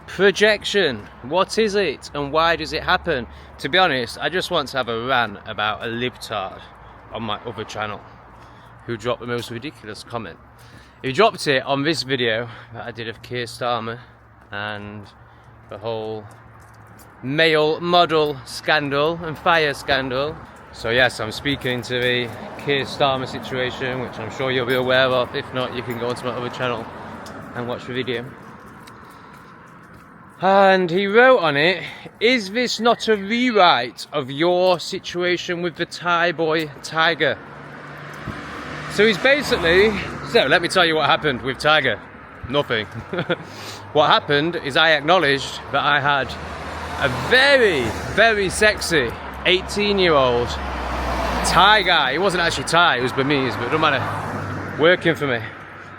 Projection. What is it and why does it happen? To be honest, I just want to have a rant about a libtard on my other channel who dropped the most ridiculous comment. He dropped it on this video that I did of Keir Starmer and the whole male model scandal and fire scandal. So yes, I'm speaking into the Keir Starmer situation, which I'm sure you'll be aware of. If not, you can go onto my other channel and watch the video. And he wrote on it, "Is this not a rewrite of your situation with the Thai boy Tiger?" So he's basically, let me tell you what happened with Tiger. Nothing. What happened is I acknowledged that I had a very, very sexy 18-year-old Thai guy. He wasn't actually Thai, it was Burmese, but it don't matter, working for me.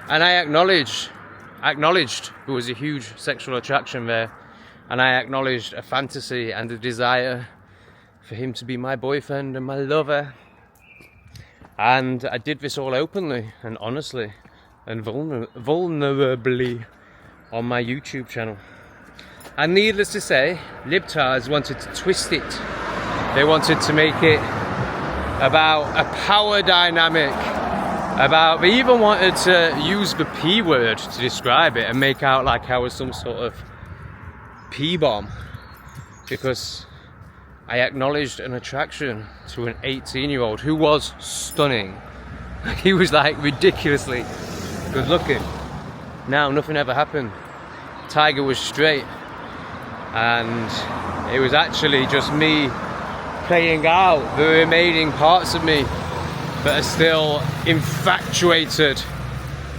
And I acknowledged there was a huge sexual attraction there, and I acknowledged a fantasy and a desire for him to be my boyfriend and my lover. And I did this all openly and honestly and vulnerably on my YouTube channel. And needless to say, libtards wanted to twist it. They wanted to make it about a power dynamic. They even wanted to use the P word to describe it and make out like I was some sort of P-bomb, because I acknowledged an attraction to an 18-year-old who was stunning. He was like ridiculously good looking. Now, nothing ever happened. Tiger was straight, and it was actually just me playing out the remaining parts of me that are still infatuated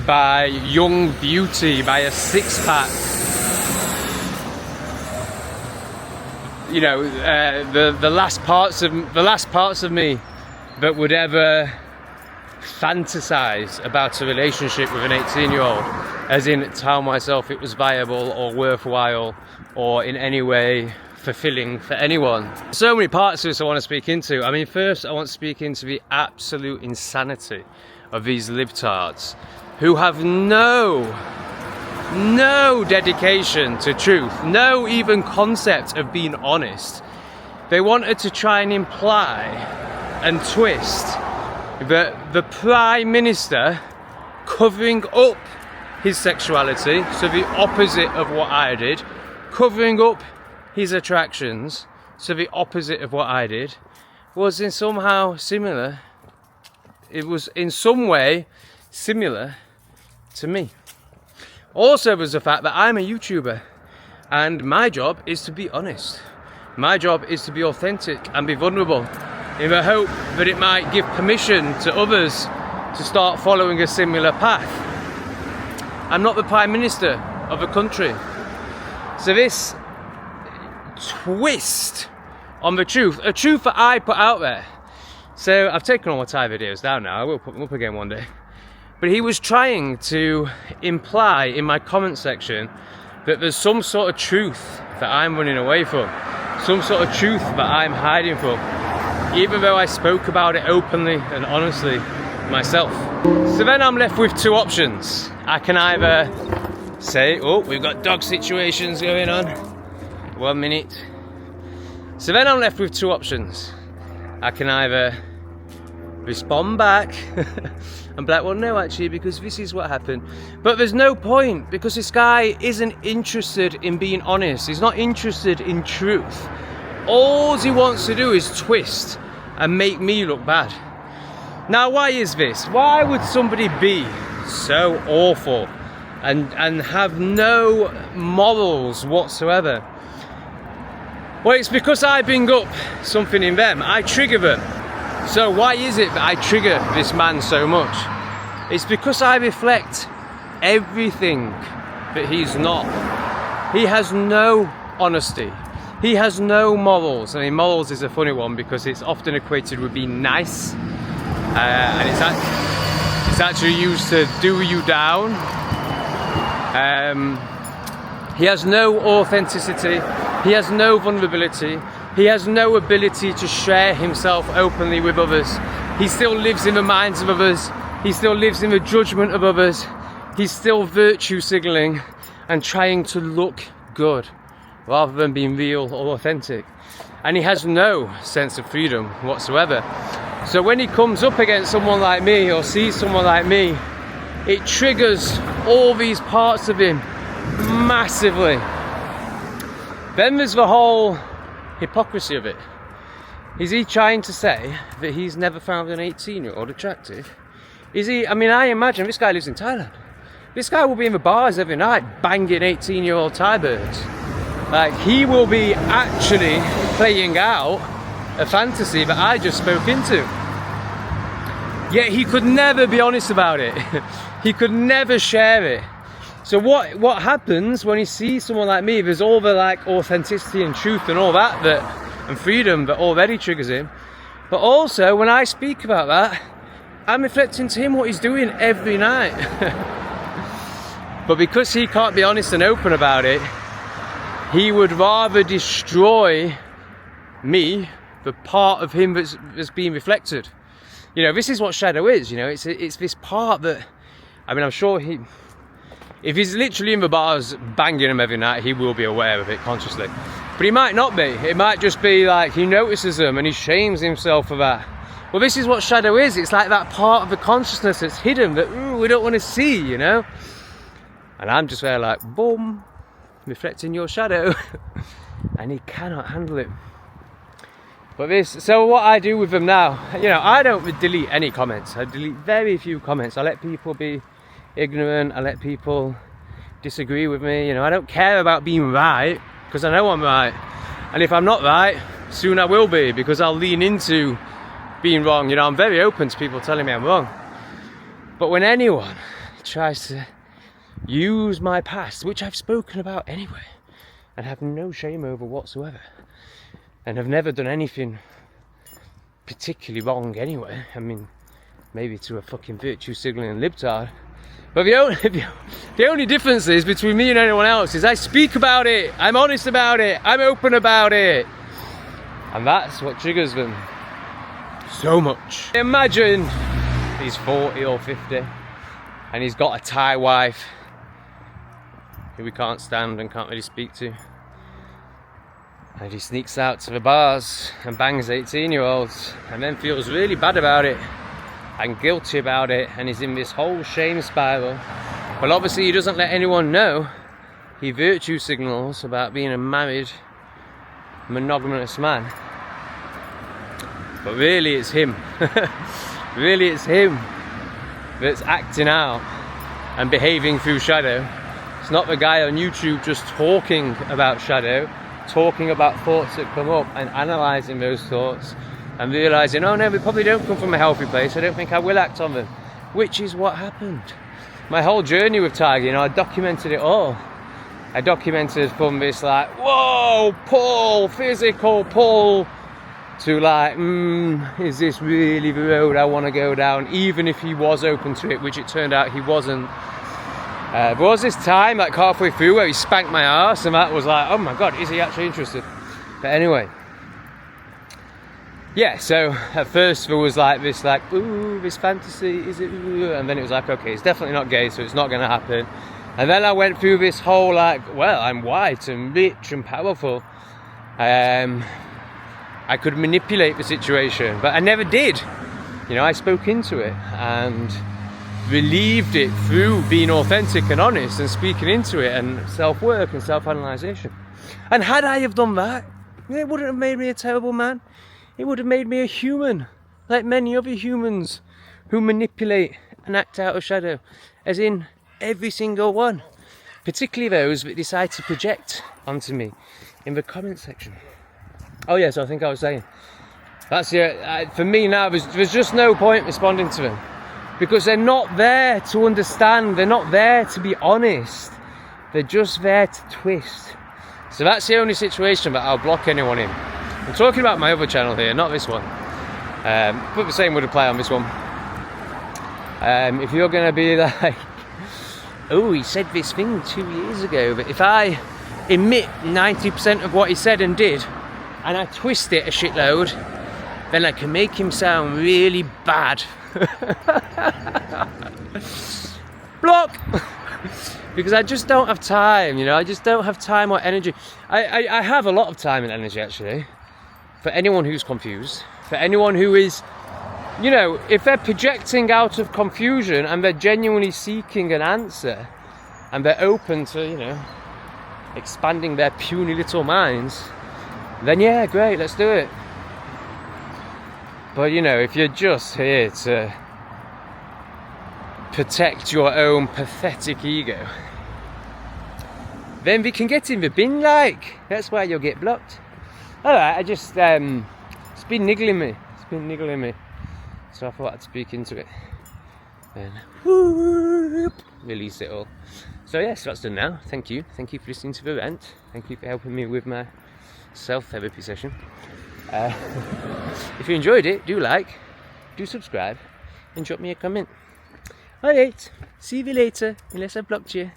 by young beauty, by a six-pack. You know, the last parts of me that would ever fantasize about a relationship with an 18-year-old, as in tell myself it was viable or worthwhile or in any way fulfilling for anyone. So many parts of this I want to speak into. I mean, first I want to speak into the absolute insanity of these libtards who have no dedication to truth, no even concept of being honest. They wanted to try and imply and twist that the Prime Minister covering up his sexuality, so the opposite of what I did, covering up his attractions, so the opposite of what I did, was in somehow similar. It was in some way similar to me. Also, there's the fact that I'm a YouTuber, and my job is to be honest. My job is to be authentic and be vulnerable, in the hope that it might give permission to others to start following a similar path. I'm not the Prime Minister of a country. So this twist on the truth, a truth that I put out there. So I've taken all my Thai videos down now, I will put them up again one day. But he was trying to imply in my comment section that there's some sort of truth that I'm running away from, some sort of truth that I'm hiding from, even though I spoke about it openly and honestly myself. So then I'm left with two options. I can either say, oh, we've got dog situations going on. 1 minute. So then I'm left with two options. I can either respond back and be like, well, no, actually, because this is what happened. But there's no point, because this guy isn't interested in being honest. He's not interested in truth. All he wants to do is twist and make me look bad. Now, why is this? Why would somebody be so awful and have no morals whatsoever? Well, it's because I bring up something in them. I trigger them. So why is it that I trigger this man so much? It's because I reflect everything that he's not. He has no honesty. He has no morals. I mean, morals is a funny one because it's often equated with being nice. And it's actually used to do you down. He has no authenticity. He has no vulnerability. He has no ability to share himself openly with others. He still lives in the minds of others. He still lives in the judgment of others. He's still virtue signaling and trying to look good, rather than being real or authentic. And he has no sense of freedom whatsoever. So when he comes up against someone like me or sees someone like me, it triggers all these parts of him massively. Then there's the whole hypocrisy of it. Is he trying to say that he's never found an 18-year-old attractive? Is he? I mean, I imagine this guy lives in Thailand. This guy will be in the bars every night banging 18-year-old Thai birds. Like, he will be actually playing out a fantasy that I just spoke into. Yet he could never be honest about it. He could never share it. So what happens when he sees someone like me? There's all the like authenticity and truth and all that and freedom that already triggers him. But also when I speak about that, I'm reflecting to him what he's doing every night. But because he can't be honest and open about it, he would rather destroy me, the part of him that's being reflected. You know, this is what shadow is, you know, it's this part that, I mean, I'm sure if he's literally in the bars banging them every night, he will be aware of it consciously. But he might not be. It might just be like he notices them and he shames himself for that. Well, this is what shadow is. It's like that part of the consciousness that's hidden that we don't want to see, you know? And I'm just there like, boom, reflecting your shadow. And he cannot handle it. But so what I do with them now, you know, I don't delete any comments. I delete very few comments. I let people be ignorant. I let people disagree with me. You know, I don't care about being right because I know I'm right. And if I'm not right, soon I will be, because I'll lean into being wrong. You know, I'm very open to people telling me I'm wrong. But when anyone tries to use my past, which I've spoken about anyway, and have no shame over whatsoever, and have never done anything particularly wrong anyway. I mean, maybe to a fucking virtue signalling libtard. But the only difference is between me and anyone else is I speak about it, I'm honest about it, I'm open about it. And that's what triggers them so much. Imagine he's 40 or 50 and he's got a Thai wife who we can't stand and can't really speak to. And he sneaks out to the bars and bangs 18-year-olds and then feels really bad about it and guilty about it, and he's in this whole shame spiral. Well, obviously he doesn't let anyone know. He virtue signals about being a married, monogamous man. But really it's him. Really it's him that's acting out and behaving through shadow. It's not the guy on YouTube just talking about shadow, talking about thoughts that come up and analysing those thoughts and realising, oh no, they probably don't come from a healthy place, I don't think I will act on them. Which is what happened. My whole journey with Tiger, you know, I documented it all. I documented from this like, whoa, pull, physical pull, to like, is this really the road I want to go down, even if he was open to it, which it turned out he wasn't. There was this time, like halfway through, where he spanked my ass, and that was like, oh my god, is he actually interested? But anyway, yeah, so at first there was like this, like, ooh, this fantasy, is it, ooh? And then it was like, okay, it's definitely not gay, so it's not going to happen. And then I went through this whole like, well, I'm white and rich and powerful. I could manipulate the situation, but I never did. You know, I spoke into it and relieved it through being authentic and honest and speaking into it and self-work and self-analysation. And had I have done that, it wouldn't have made me a terrible man. It would have made me a human, like many other humans who manipulate and act out of shadow, as in every single one, particularly those that decide to project onto me in the comment section. Oh yes, I think I was saying, that's it. For me now, there's just no point responding to them, because they're not there to understand, they're not there to be honest, they're just there to twist. So that's the only situation that I'll block anyone in. I'm talking about my other channel here, not this one. But the same would apply on this one. If you're going to be like, oh, he said this thing 2 years ago, but if I emit 90% of what he said and did, and I twist it a shitload, then I can make him sound really bad. Block! because I just don't have time, you know, I just don't have time or energy. I have a lot of time and energy, actually, for anyone who's confused, for anyone who is, you know, if they're projecting out of confusion and they're genuinely seeking an answer and they're open to, you know, expanding their puny little minds, then yeah, great, let's do it. But, you know, if you're just here to protect your own pathetic ego, then we can get in the bin, like. That's why you'll get blocked. Alright, I just, it's been niggling me. So I thought I'd speak into it. And whoop, release it all. So yes, that's done now. Thank you for listening to the rant. Thank you for helping me with my self-therapy session. If you enjoyed it, do like, do subscribe, and drop me a comment. Alright, see you later, unless I blocked you.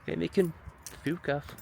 Then we can fuck off.